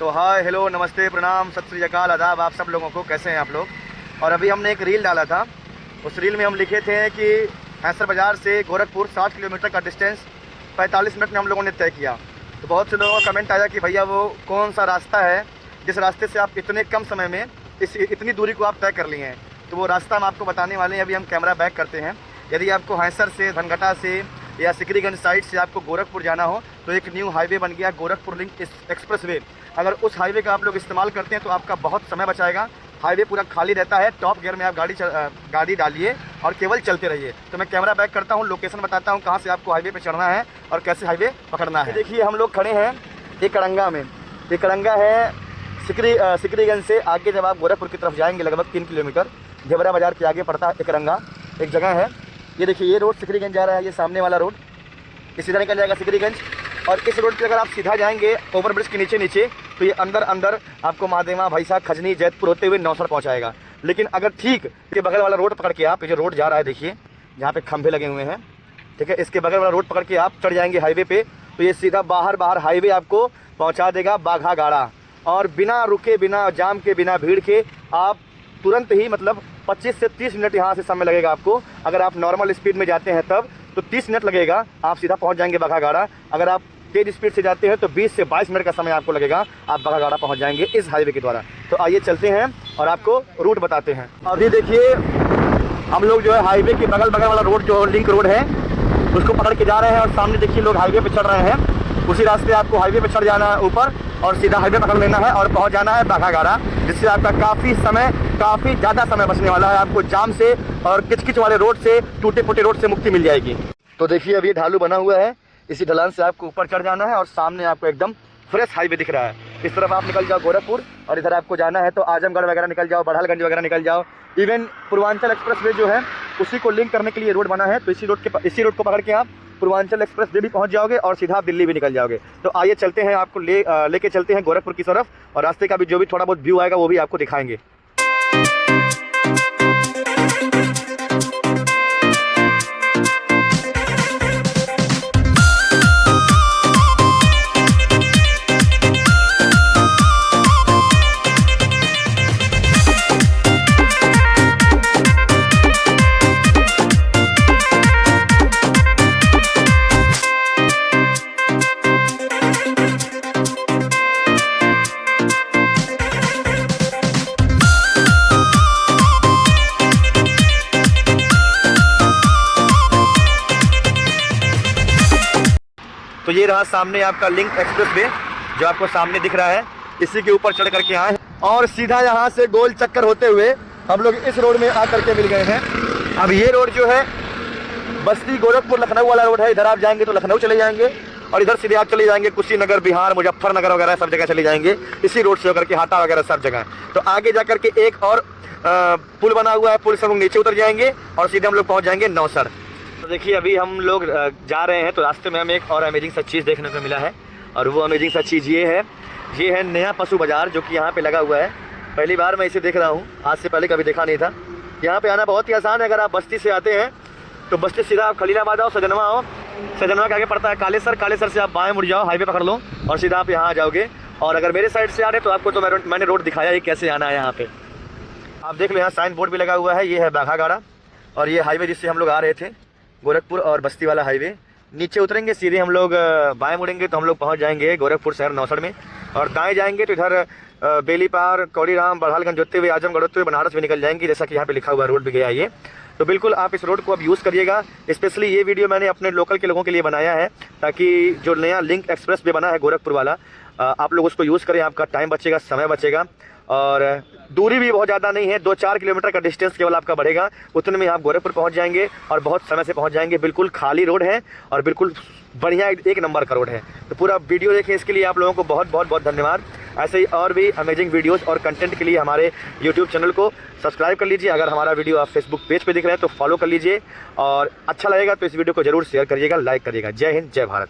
तो hi hello नमस्ते प्रणाम सत श्री अकाल आदाब आप सब लोगों को, कैसे हैं आप लोग। और अभी हमने एक रील डाला था, उस रील में हम लिखे थे कि हैसर बाज़ार से गोरखपुर 60 किलोमीटर का डिस्टेंस 45 मिनट में हम लोगों ने तय किया। तो बहुत से लोगों का कमेंट आया कि भैया वो कौन सा रास्ता है जिस रास्ते से आप इतने कम समय में इतनी दूरी को आप तय कर लिए हैं। तो वो रास्ता हम आपको बताने वाले हैं। अभी हम कैमरा बैक करते हैं। यदि आपको हैसर से, धनघटा से या सिकरीगंज साइड से आपको गोरखपुर जाना हो तो एक न्यू हाईवे बन गया गोरखपुर लिंक एक्सप्रेस वे। अगर उस हाईवे का आप लोग इस्तेमाल करते हैं तो आपका बहुत समय बचाएगा। हाईवे पूरा खाली रहता है, टॉप गियर में आप गाड़ी डालिए और केवल चलते रहिए। तो मैं कैमरा बैक करता हूँ, लोकेशन बताता हूँ कहाँ से आपको हाईवे पे चढ़ना है और कैसे हाईवे पकड़ना है। देखिए हम लोग खड़े हैं एक कड़ंगा में। ये कड़ंगा है सिकरीगंज से आगे जब आप गोरखपुर की तरफ जाएंगे लगभग 3 किलोमीटर घेवरा बाज़ार के आगे पड़ता है एक कड़ंगा, एक जगह है। ये देखिए ये रोड सिकरीगंज जा रहा है, ये सामने वाला रोड इस सीधा निकल जाएगा सिकरीगंज। और इस रोड पे अगर आप सीधा जाएंगे ओवरब्रिज के नीचे तो ये अंदर आपको महादेवा, भैंसा, खजनी, जैतपुर होते हुए नौसर पहुंचाएगा। लेकिन अगर ठीक इसके बगल वाला रोड पकड़ के आप, ये जो रोड जा रहा है देखिए जहाँ पे खंभे लगे हुए हैं, ठीक है, इसके बगल वाला रोड पकड़ के आप चढ़ जाएंगे हाईवे पे तो ये सीधा बाहर हाईवे आपको पहुँचा देगा बाघागाड़ा। और बिना रुके, बिना जाम के, बिना भीड़ के आप तुरंत ही मतलब 25 से 30 मिनट यहाँ से समय लगेगा आपको। अगर आप नॉर्मल स्पीड में जाते हैं तब तो 30 मिनट लगेगा, आप सीधा पहुँच जाएंगे बाघागाड़ा। अगर आप तेज स्पीड से जाते हैं तो 20 से 22 मिनट का समय आपको लगेगा, आप बाघागाड़ा पहुँच जाएंगे इस हाईवे के द्वारा। तो आइए चलते हैं और आपको रूट बताते हैं। अभी देखिए हम लोग जो है हाईवे के बगल वाला रोड जो लिंक रोड है उसको पकड़ के जा रहे हैं और सामने देखिए लोग हाईवे पे चढ़ रहे हैं। उसी रास्ते आपको हाईवे पे चढ़ जाना है ऊपर और सीधा हाईवे पकड़ लेना है और पहुंच जाना है बाघागाड़ा, जिससे आपका काफ़ी ज़्यादा समय बचने वाला है। आपको जाम से और किचकिच वाले रोड से, टूटे फूटे रोड से मुक्ति मिल जाएगी। तो देखिए अभी ढालू बना हुआ है, इसी ढलान से आपको ऊपर चढ़ जाना है और सामने आपको एकदम फ्रेश हाईवे दिख रहा है। इस तरफ आप निकल जाओ गोरखपुर और इधर आपको जाना है तो आजमगढ़ वगैरह निकल जाओ, बड़हलगंज वगैरह निकल जाओ। इवन पूर्वांचल एक्सप्रेस वे जो है उसी को लिंक करने के लिए रोड बना है। तो इसी रोड को पकड़ के आप पूर्वांचल एक्सप्रेस वे भी पहुंच जाओगे और सीधा आप दिल्ली भी निकल जाओगे। तो आइए चलते हैं, आपको लेके चलते हैं गोरखपुर की तरफ और रास्ते का भी जो भी थोड़ा बहुत व्यू आएगा वो भी आपको दिखाएंगे। तो ये रहा सामने आपका लिंक एक्सप्रेस वे जो आपको सामने दिख रहा है, इसी के ऊपर चढ़ करके आए और सीधा यहाँ से गोल चक्कर होते हुए हम लोग इस रोड में आ करके मिल गए हैं। अब ये रोड जो है बस्ती गोरखपुर लखनऊ वाला रोड है। इधर आप जाएंगे तो लखनऊ चले जाएंगे और इधर सीधे आप चले जाएंगे कुशीनगर, बिहार, मुजफ्फरनगर वगैरह सब जगह चले जाएंगे इसी रोड से होकर के, हाटा वगैरह सब जगह। तो आगे जा करके एक और पुल बना हुआ है, पुल से हम लोग नीचे उतर जाएंगे और सीधे हम लोग पहुँच जाएंगे नौसर। तो देखिए अभी हम लोग जा रहे हैं तो रास्ते में हमें एक और अमेजिंग सा चीज़ देखने को मिला है और वो अमेजिंग सा चीज़ ये है नया पशु बाज़ार जो कि यहाँ पे लगा हुआ है। पहली बार मैं इसे देख रहा हूँ, आज से पहले कभी देखा नहीं था। यहाँ पे आना बहुत ही आसान है। अगर आप बस्ती से आते हैं तो बस्ती सीधा आप खलीलाबाद आओ, सजनवा आओ, सजनवा के आगे पड़ता है कालेसर, कालेसर से आप बाएँ मुड़ जाओ, हाईवे पकड़ लो और सीधा आप यहाँ आ जाओगे। और अगर मेरे साइड से आ रहे तो आपको तो मैंने रोड दिखाया ही कैसे आना है। यहाँ पर आप देख लो, यहाँ साइन बोर्ड भी लगा हुआ है। ये है बाघागाड़ा और ये हाईवे जिससे हम लोग आ रहे थे, गोरखपुर और बस्ती वाला हाईवे। नीचे उतरेंगे सीधे हम लोग बाएं मुड़ेंगे तो हम लोग पहुंच जाएंगे गोरखपुर शहर नौसड़ में और दाएं जाएंगे तो इधर बेलीपार, कौड़ीराम, बड़हलगंज होते हुए, आजमगढ़ होते हुए बनारस भी निकल जाएंगे, जैसा कि यहाँ पे लिखा हुआ रोड भी गया है ये। तो बिल्कुल आप इस रोड को अब यूज़ करिएगा। स्पेशली ये वीडियो मैंने अपने लोकल के लोगों के लिए बनाया है ताकि जो नया लिंक एक्सप्रेस वे बना है गोरखपुर वाला, आप लोग उसको यूज़ करें, आपका टाइम बचेगा, समय बचेगा और दूरी भी बहुत ज़्यादा नहीं है। 2-4 किलोमीटर का डिस्टेंस केवल आपका बढ़ेगा, उतने में आप गोरखपुर पहुंच जाएंगे और बहुत समय से पहुंच जाएंगे। बिल्कुल खाली रोड है और बिल्कुल बढ़िया एक नंबर का रोड है। तो पूरा वीडियो देखें, इसके लिए आप लोगों को बहुत धन्यवाद। ऐसे ही और भी अमेजिंग वीडियोस और कंटेंट के लिए हमारे यूट्यूब चैनल को सब्सक्राइब कर लीजिए। अगर हमारा वीडियो आप फेसबुक पेज पे दिख रहे हैं तो फॉलो कर लीजिए और अच्छा लगेगा तो इस वीडियो को जरूर शेयर करिएगा, लाइक करिएगा। जय हिंद, जय भारत।